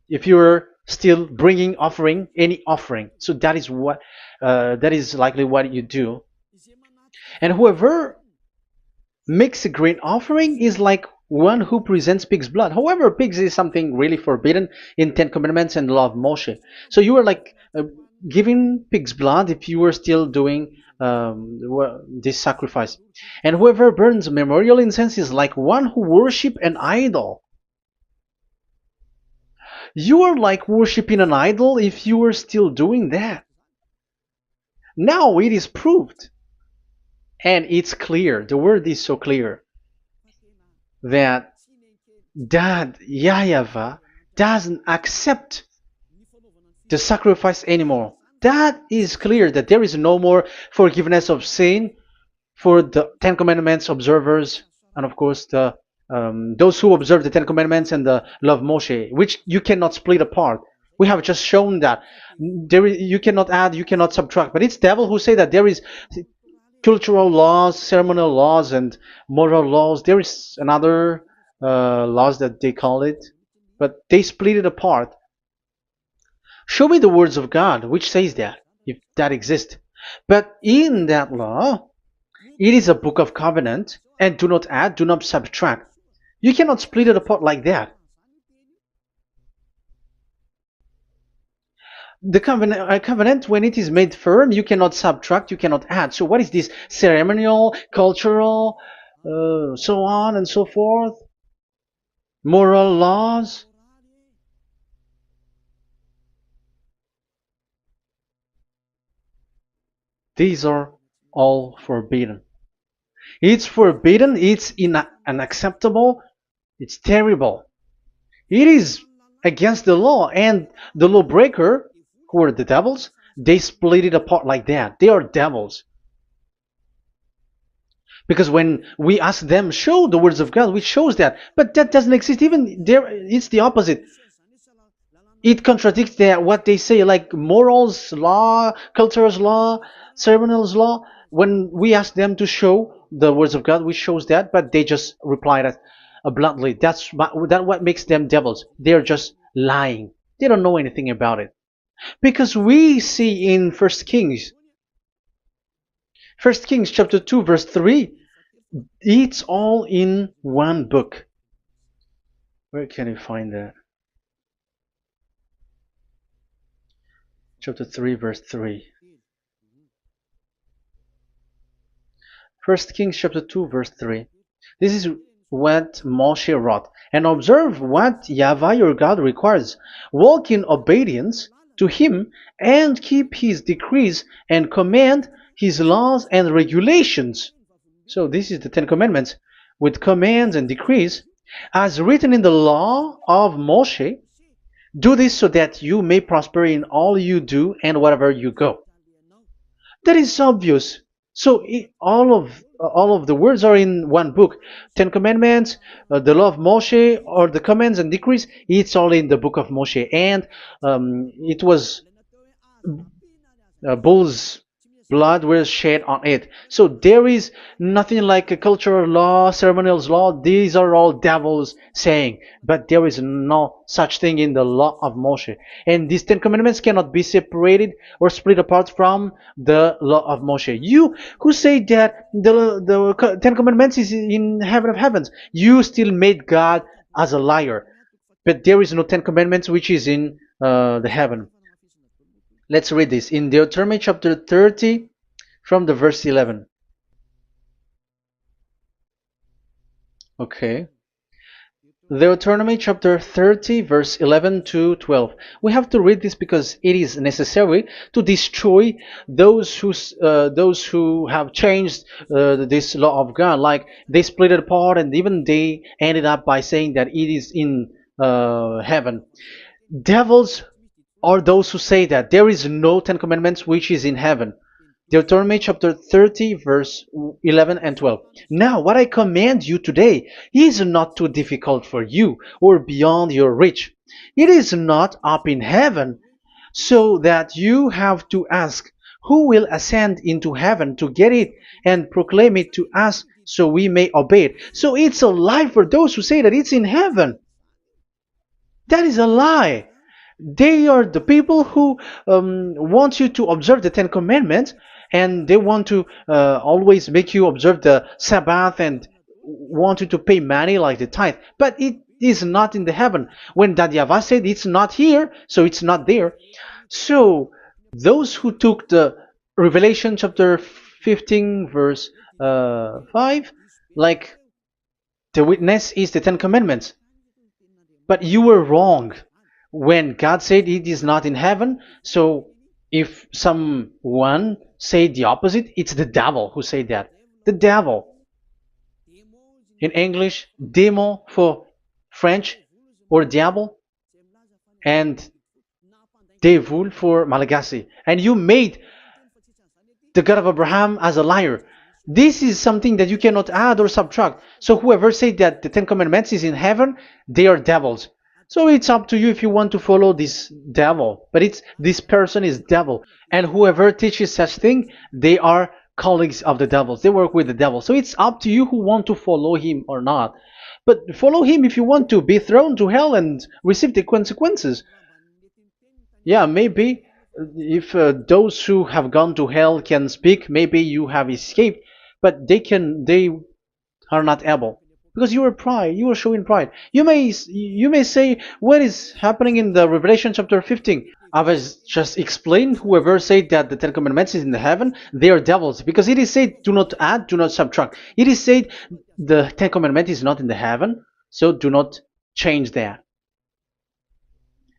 if you're still bringing offering, any offering. So that is likely what you do. And whoever makes a grain offering is like one who presents pig's blood. However, pigs is something really forbidden in Ten Commandments and the law of Moshe. So you are like giving pig's blood if you were still doing this sacrifice. And whoever burns memorial incense is like one who worship an idol. You are like worshiping an idol if you are still doing that. Now it is proved. And it's clear, the word is so clear, that YAHVAH doesn't accept the sacrifice anymore. That is clear that there is no more forgiveness of sin for the Ten Commandments observers, and of course those who observe the Ten Commandments and the law of Moshe, which you cannot split apart. We have just shown that you cannot add, you cannot subtract. But it's devil who say that there is cultural laws, ceremonial laws, and moral laws. There is another laws that they call it, but they split it apart. Show me the words of God which says that, if that exists. But in that law, it is a book of covenant, and do not add, do not subtract. You cannot split it apart like that. The covenant, when it is made firm, you cannot subtract, you cannot add. So what is this? Ceremonial, cultural, so on and so forth? Moral laws? These are all forbidden. It's forbidden, it's unacceptable, it's terrible. It is against the law, and the lawbreaker, who are the devils, they split it apart like that. They are devils. Because when we ask them, show the words of God, which shows that, but that doesn't exist. Even there, it's the opposite. It contradicts what they say, like morals law, cultural law, ceremonial law. When we ask them to show the words of God, which shows that, but they just reply that bluntly. That's what makes them devils. They're just lying. They don't know anything about it. Because we see in First Kings chapter 2 verse 3, it's all in one book. Where can you find that? Chapter 3 verse 3. First Kings chapter 2 verse 3. This is what Moshe wrote. And observe what YAHVAH your God requires. Walk in obedience to him and keep his decrees and command his laws and regulations. So this is the Ten Commandments with commands and decrees as written in the law of Moshe. Do this so that you may prosper in all you do and wherever you go. That is obvious. So all of the words are in one book. Ten Commandments, the law of Moshe, or the commands and decrees. It's all in the book of Moshe, and it was bull's blood was shed on it. So there is nothing like a cultural law, ceremonial law. These are all devils saying, but there is no such thing in the law of Moshe. And these Ten Commandments cannot be separated or split apart from the law of Moshe. You who say that the Ten Commandments is in heaven of heavens, you still made God as a liar. But there is no Ten Commandments which is in the heaven. Let's read this in Deuteronomy chapter 30 from the verse 11. Okay. Deuteronomy chapter 30 verse 11 to 12. We have to read this because it is necessary to destroy those who have changed this law of God. Like they split it apart, and even they ended up by saying that it is in heaven. Devils are those who say that there is no Ten Commandments which is in heaven. Deuteronomy chapter 30, verse 11 and 12. Now, what I command you today is not too difficult for you or beyond your reach. It is not up in heaven, so that you have to ask, who will ascend into heaven to get it and proclaim it to us so we may obey it? So it's a lie for those who say that it's in heaven. That is a lie. They are the people who want you to observe the Ten Commandments, and they want to always make you observe the Sabbath and want you to pay money like the tithe. But it is not in the heaven. When that YAHVAH said it's not here, so it's not there. So those who took the Revelation chapter 15 verse 5, like the witness is the Ten Commandments. But you were wrong when God said it is not in heaven. So if someone say the opposite, it's the devil who said that. The devil. In English, démon for French, or diable, and devil for Malagasy. And you made the God of Abraham as a liar. This is something that you cannot add or subtract. So whoever said that the Ten Commandments is in heaven, they are devils. So it's up to you if you want to follow this devil. But this person is devil. And whoever teaches such thing, they are colleagues of the devils. They work with the devil. So it's up to you who want to follow him or not. But follow him if you want to be thrown to hell and receive the consequences. Yeah, maybe if those who have gone to hell can speak, maybe you have escaped, but they are not able because you are pride. You are showing pride. You may say, what is happening in the Revelation chapter 15? I was just explained. Whoever said that the Ten Commandments is in the heaven, they are devils, because it is said, do not add, do not subtract. It is said the Ten Commandment is not in the heaven, so do not change that.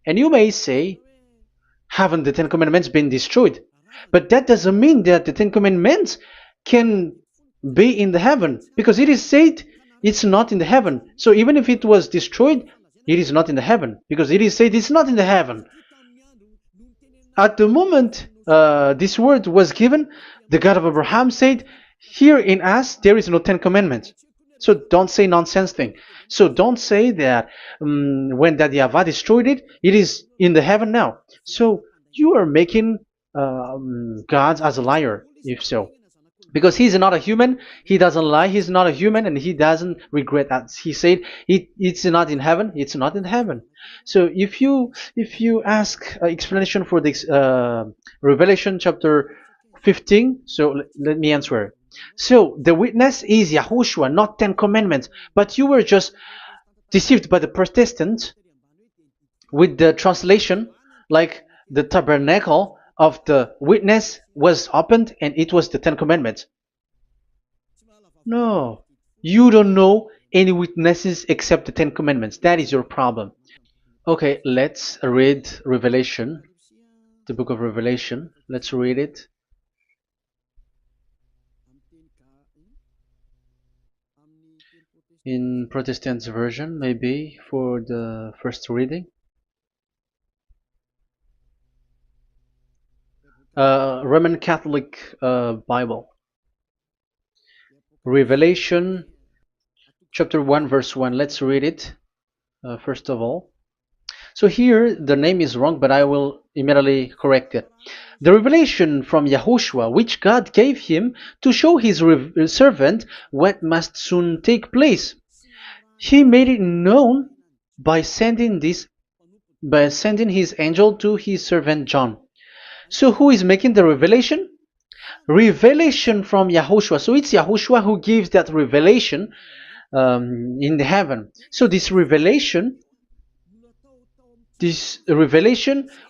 And you may say, haven't the Ten Commandments been destroyed? But that doesn't mean that the Ten Commandments can be in the heaven, because it is said it's not in the heaven. So even if it was destroyed, it is not in the heaven, because it is said it's not in the heaven. At the moment this word was given, the God of Abraham said, here in us there is no Ten Commandments. So don't say nonsense thing. So don't say that when that YAHVAH destroyed it, it is in the heaven now. So you are making God as a liar, if so. Because he's not a human, he doesn't lie, he's not a human, and he doesn't regret that. He said it's not in heaven, it's not in heaven. So if you ask explanation for this Revelation chapter 15, so let me answer. So the witness is YAHOSHUAH, not Ten Commandments, but you were just deceived by the Protestants with the translation, like the tabernacle of the witness was opened and it was the Ten Commandments. No, you don't know any witnesses except the Ten Commandments. That is your problem. Okay, let's read Revelation, the book of Revelation. Let's read it. In Protestant version, maybe for the first reading. Roman Catholic Bible. Revelation chapter 1 verse 1. Let's read it first of all. So here the name is wrong, but I will immediately correct it. The revelation from YAHOSHUAH, which God gave him to show his servant what must soon take place. He made it known by sending his angel to his servant John. So who is making the revelation? Revelation from YAHOSHUAH. So it's YAHOSHUAH who gives that revelation in the heaven. So this revelation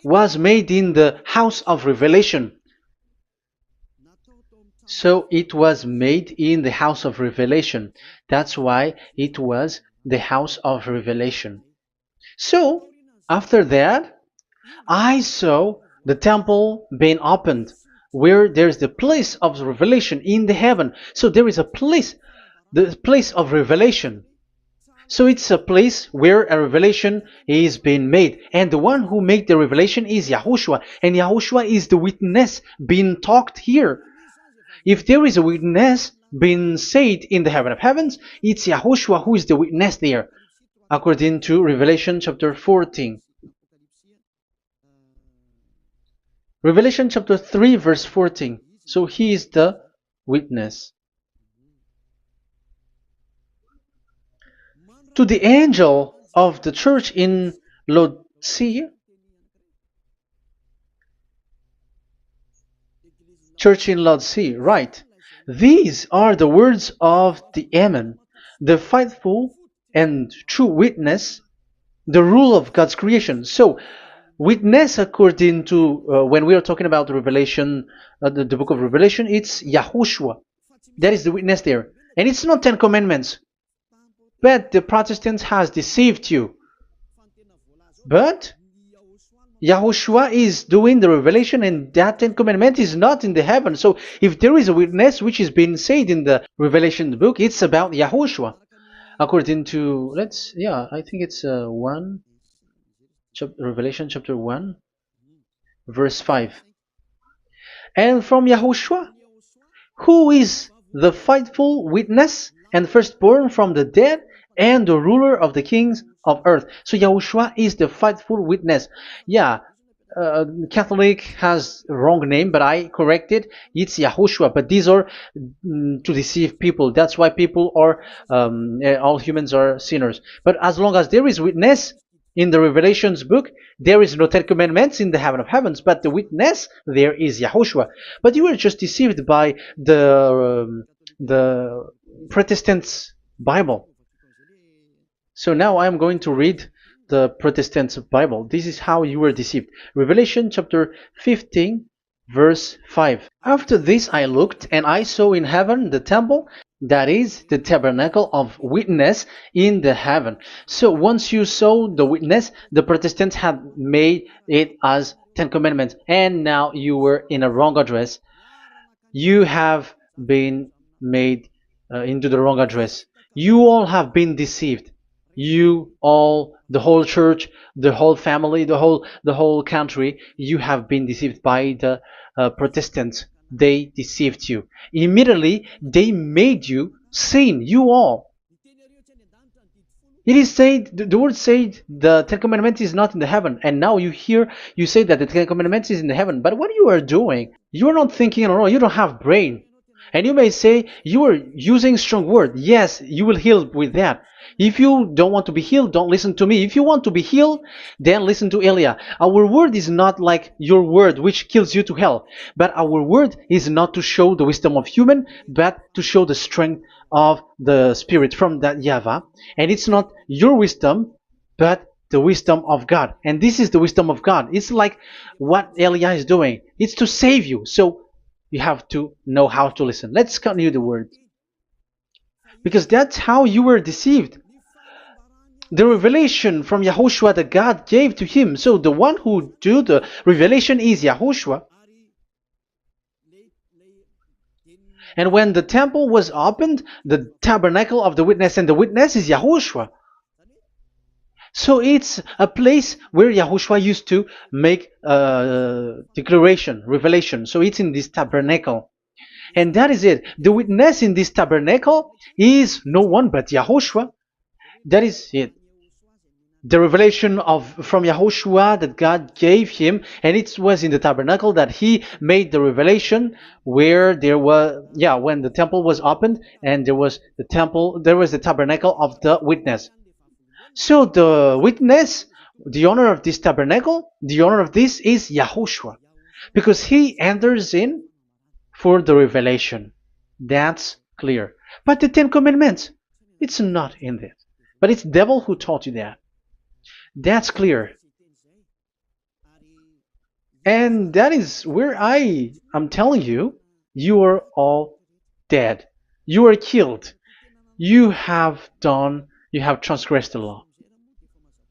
was made in the house of revelation. So it was made in the house of revelation. That's why it was the house of revelation. So, after that, I saw the temple being opened, where there's the place of revelation in the heaven. So there is a place, the place of revelation. So it's a place where a revelation is being made. And the one who made the revelation is YAHOSHUAH. And YAHOSHUAH is the witness being talked here. If there is a witness being said in the heaven of heavens, it's YAHOSHUAH who is the witness there, according to Revelation chapter 14. Revelation chapter 3 verse 14. So he is the witness. To the angel of the church in Laodicea, church in Laodicea, right? These are the words of the Amen, the faithful and true witness, the rule of God's creation. So, witness according to when we are talking about the Revelation, the book of Revelation, it's YAHOSHUAH. That is the witness there, and it's not 10 Commandments. But the Protestants has deceived you. But YAHOSHUAH is doing the revelation, and that 10 Commandment is not in the heaven. So if there is a witness which is being said in the Revelation book, it's about YAHOSHUAH. According to, I think it's Revelation chapter 1, verse 5. And from YAHOSHUAH, who is the faithful witness and firstborn from the dead and the ruler of the kings of earth. So YAHOSHUAH is the faithful witness. Yeah, Catholic has a wrong name, but I corrected. It's YAHOSHUAH. But these are to deceive people. That's why people are, all humans are sinners. But as long as there is witness in the Revelations book, there is no 10 Commandments in the heaven of heavens, but the witness there is YAHOSHUAH. But you were just deceived by the Protestants' Bible. So now I am going to read the Protestants' Bible. This is how you were deceived. Revelation chapter 15, verse 5. After this I looked, and I saw in heaven the temple, that is the tabernacle of witness in the heaven. So once you saw the witness, the Protestants had made it as 10 Commandments, and now you were in a wrong address. You have been made into the wrong address. You all have been deceived. You all, the whole church, the whole family, the whole country, you have been deceived by the Protestants. They deceived you. Immediately, they made you sin. You all. It is said, the word said, the 10 Commandments is not in the heaven. And now you say that the 10 Commandments is in the heaven. But what you are doing, you are not thinking at all. You don't have brain. And you may say, you are using strong word. Yes, you will heal with that. If you don't want to be healed, don't listen to me. If you want to be healed, then listen to Elia. Our word is not like your word, which kills you to hell. But our word is not to show the wisdom of human, but to show the strength of the Spirit from that YAHVAH. And it's not your wisdom, but the wisdom of God. And this is the wisdom of God. It's like what Elia is doing. It's to save you. So you have to know how to listen. Let's continue the word. Because that's how you were deceived. The revelation from YAHOSHUAH that God gave to him. So the one who do the revelation is YAHOSHUAH. And when the temple was opened, the tabernacle of the witness, and the witness is YAHOSHUAH. So it's a place where YAHOSHUAH used to make declaration, revelation. So it's in this tabernacle. And that is it. The witness in this tabernacle is no one but YAHOSHUAH. That is it. The revelation from YAHOSHUAH that God gave him, and it was in the tabernacle that he made the revelation, where there was, when the temple was opened, and there was the tabernacle of the witness. So the witness, the owner of this tabernacle, the owner of this is YAHOSHUAH, because he enters in for the revelation. That's clear. But the 10 Commandments, it's not in it. But it's the devil who taught you that. That's clear. And that is where I am telling you, you are all dead. You are killed. You have done You have transgressed the law.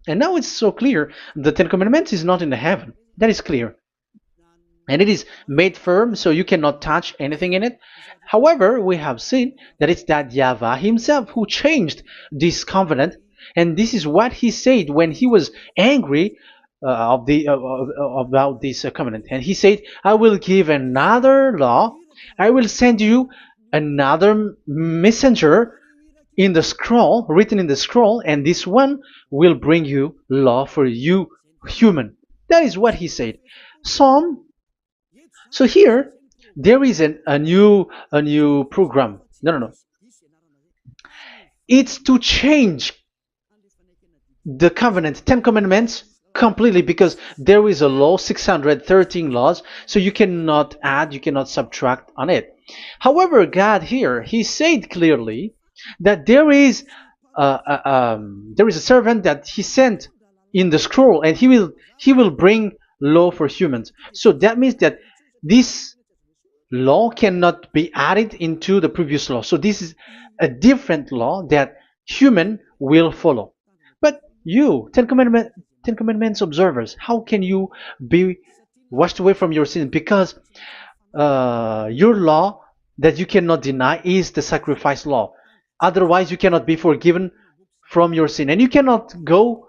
And now it's so clear. The Ten Commandments is not in the heaven. That is clear. And it is made firm, so you cannot touch anything in it. However, we have seen that it's that YAHVAH himself who changed this covenant, and this is what he said when he was angry about this covenant. And he said, "I will give another law. I will send you another messenger in the scroll, written in the scroll, and this one will bring you law for you, human." That is what he said. Psalm so here there is a new program. No. It's to change the covenant, Ten Commandments completely, because there is a law, 613 laws, so you cannot add, you cannot subtract on it. However, God here, He said clearly that there is a servant that He sent in the scroll, and he will bring law for humans. So that means that this law cannot be added into the previous law. So this is a different law that human will follow. But you, Ten Commandments observers, how can you be washed away from your sin? Because your law that you cannot deny is the sacrifice law. Otherwise, you cannot be forgiven from your sin. And you cannot go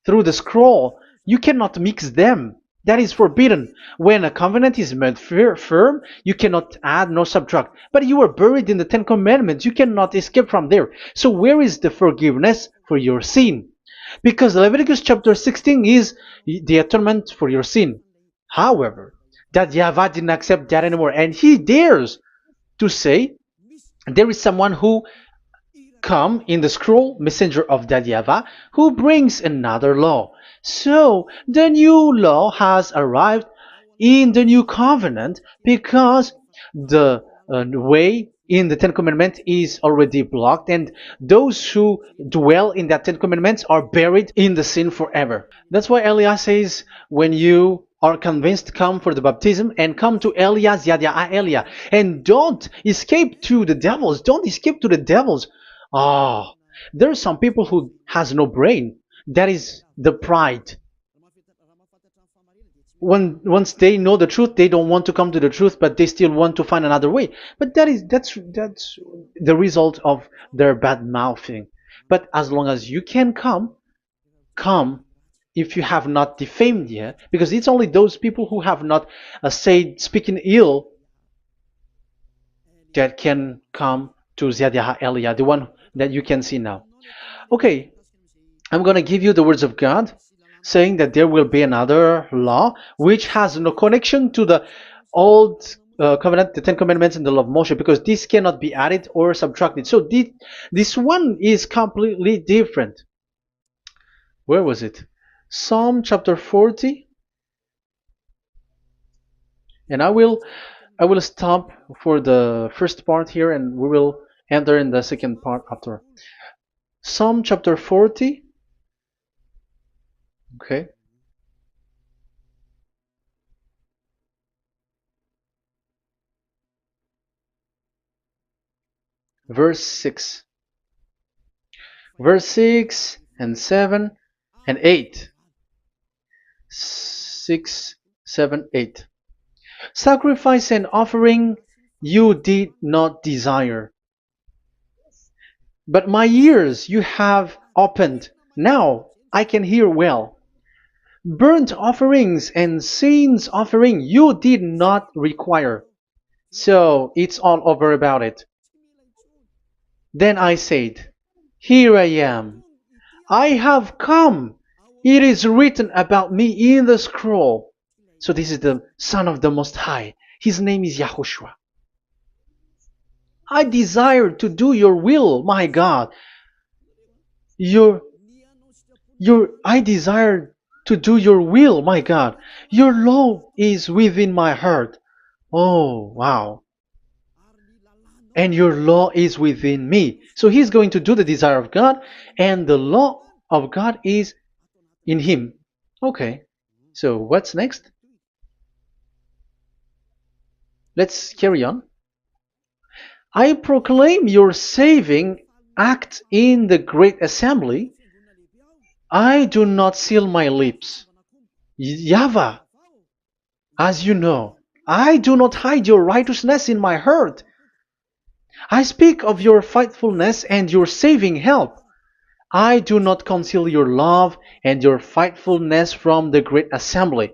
through the scroll. You cannot mix them. That is forbidden. When a covenant is made firm, you cannot add nor subtract. But you are buried in the Ten Commandments. You cannot escape from there. So where is the forgiveness for your sin? Because Leviticus chapter 16 is the atonement for your sin. However, that YAHVAH didn't accept that anymore. And he dares to say there is someone who come in the scroll, messenger of that YAHVAH, who brings another law. So the new law has arrived in the new covenant because the way in the Ten Commandments is already blocked, and those who dwell in that Ten Commandments are buried in the sin forever. That's why Elias says, when you are convinced, come for the baptism and come to Elias, Yada Elia, and don't escape to the devils. Don't escape to the devils. Ah, there are some people who has no brain. That is the pride. Once they know the truth, they don't want to come to the truth, but they still want to find another way. But that's the result of their bad mouthing. But as long as you can come if you have not defamed yet, because it's only those people who have not said speaking ill that can come to Ziadia Elia, the one that you can see now. Okay, I'm going to give you the words of God, saying that there will be another law which has no connection to the old covenant, the Ten Commandments and the law of Moshe, because this cannot be added or subtracted. So this one is completely different. Where was it? Psalm chapter 40. And I will stop for the first part here, and we will enter in the second part after. Psalm chapter 40. Okay. Verse 6. Verse 6 and 7 and 8. 6, 7, 8. Sacrifice and offering you did not desire, but my ears you have opened. Now I can hear well. Burnt offerings and sins offering you did not require. So it's all over about it. Then I said, here I am. I have come. It is written about me in the scroll. So this is the Son of the Most High. His name is YAHOSHUAH. I desire to do your will, my God. I desire to do your will, my God. Your law is within my heart. Oh, wow. And your law is within me. So he's going to do the desire of God, and the law of God is in him. Okay. So what's next? Let's carry on. I proclaim your saving act in the great assembly, I do not seal my lips. YAHVAH, as you know, I do not hide your righteousness in my heart. I speak of your faithfulness and your saving help. I do not conceal your love and your faithfulness from the great assembly.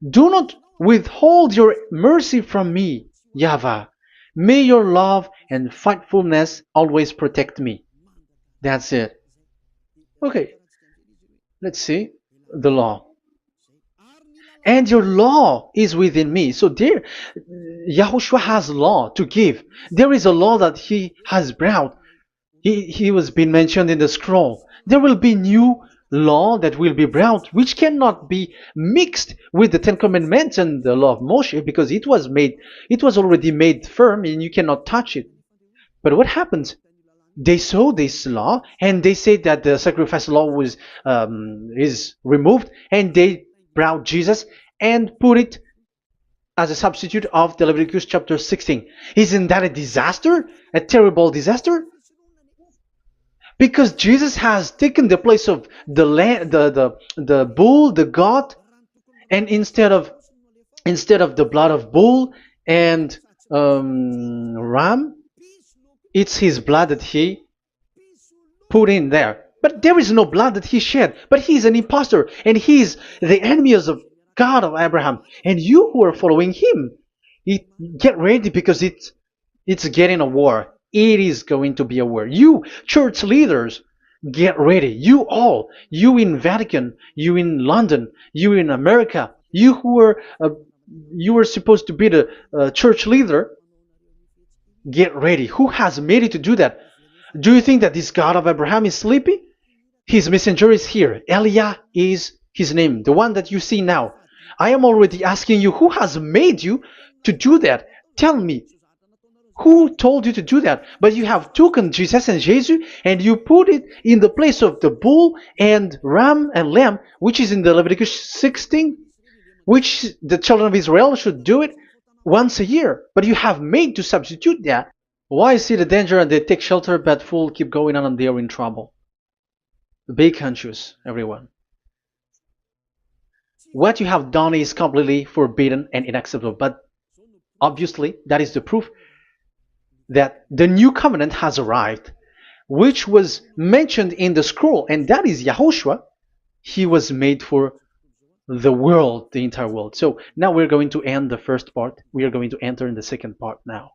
Do not withhold your mercy from me, YAHVAH. May your love and faithfulness always protect me. That's it. Okay, let's see the law. And your law is within me. So there, Yahushua has law to give. There is a law that he has brought. He was being mentioned in the scroll. There will be new law that will be brought, which cannot be mixed with the Ten Commandments and the law of Moshe, because it was already made firm, and you cannot touch it. But what happens? They saw this law, and they said that the sacrifice law was is removed, and they brought Jesus and put it as a substitute of the Leviticus chapter 16. Isn't that a disaster? A terrible disaster? Because Jesus has taken the place of the the bull, the goat, and instead of the blood of bull and ram, it's his blood that he put in there. But there is no blood that he shed. But he is an impostor, and he is the enemy of God of Abraham. And you who are following him, get ready, because it's getting a war. It is going to be a war. You church leaders, get ready. You all, you in Vatican, you in London, you in America, you who are you are supposed to be the church leader, get ready. Who has made it to do that? Do you think that this God of Abraham is sleepy? His messenger is here. Eliah is his name, the one that you see now. I am already asking you, who has made you to do that? Tell me, who told you to do that? But you have taken Jesus and Jesus, and you put it in the place of the bull and ram and lamb, which is in the Leviticus 16, which the children of Israel should do it once a year. But you have made to substitute that. Why see the danger and they take shelter, but fool keep going on and they are in trouble? Be conscious, everyone. What you have done is completely forbidden and unacceptable. But obviously, that is the proof that the new covenant has arrived, which was mentioned in the scroll, and that is Yahushua. He was made for the world, the entire world. So now we're going to end the first part. We are going to enter in the second part now.